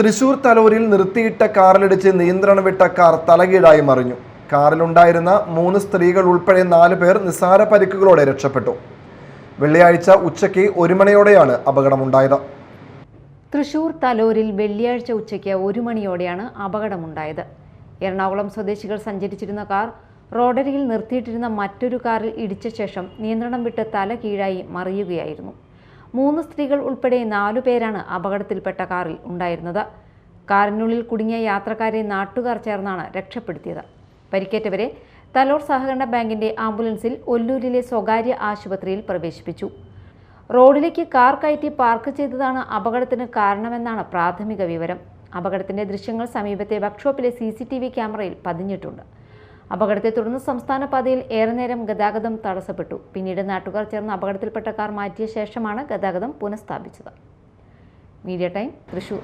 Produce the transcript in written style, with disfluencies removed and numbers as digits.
തൃശൂർ തലൂരിൽ നിർത്തിയിട്ട കാറിലിടിച്ച് നിയന്ത്രണം വിട്ട കാർ തലകീഴായി മറിഞ്ഞു. കാറിലുണ്ടായിരുന്ന 3 സ്ത്രീകൾ ഉൾപ്പെടെ 4 പേർ നിസ്സാര പരിക്കുകളോടെ രക്ഷപ്പെട്ടു. വെള്ളിയാഴ്ച ഉച്ചയ്ക്ക് 1 മണിയോടെയാണ് അപകടമുണ്ടായത്. തൃശൂർ തലൂരിൽ വെള്ളിയാഴ്ച ഉച്ചയ്ക്ക് 1 മണിയോടെയാണ് അപകടമുണ്ടായത്. എറണാകുളം സ്വദേശികൾ സഞ്ചരിച്ചിരുന്ന കാർ റോഡരികിൽ നിർത്തിയിട്ടിരുന്ന മറ്റൊരു കാറിൽ ഇടിച്ച ശേഷം നിയന്ത്രണം വിട്ട് തല കീഴായി മറിയുകയായിരുന്നു. 3 സ്ത്രീകൾ ഉൾപ്പെടെ 4 പേരാണ് അപകടത്തിൽപ്പെട്ട കാറിൽ ഉണ്ടായിരുന്നത്. കാറിനുള്ളിൽ കുടുങ്ങിയ യാത്രക്കാരെ നാട്ടുകാർ ചേർന്നാണ് രക്ഷപ്പെടുത്തിയത്. പരിക്കേറ്റവരെ തലോർ സഹകരണ ബാങ്കിന്റെ ആംബുലൻസിൽ ഒല്ലൂരിലെ സ്വകാര്യ ആശുപത്രിയിൽ പ്രവേശിപ്പിച്ചു. റോഡിലേക്ക് കാർ കയറ്റി പാർക്ക് ചെയ്തതാണ് അപകടത്തിന് കാരണമെന്നാണ് പ്രാഥമിക വിവരം. അപകടത്തിന്റെ ദൃശ്യങ്ങൾ സമീപത്തെ വർക്ക്ഷോപ്പിലെ CCTV ക്യാമറയിൽ പതിഞ്ഞിട്ടുണ്ട്. അപകടത്തെ തുടർന്ന് സംസ്ഥാന പാതയിൽ ഏറെ നേരം ഗതാഗതം തടസ്സപ്പെട്ടു. പിന്നീട് നാട്ടുകാർ ചേർന്ന് അപകടത്തിൽപ്പെട്ട കാർ മാറ്റിയ ശേഷമാണ് ഗതാഗതം പുനഃസ്ഥാപിച്ചത്. Media time, Thrissur.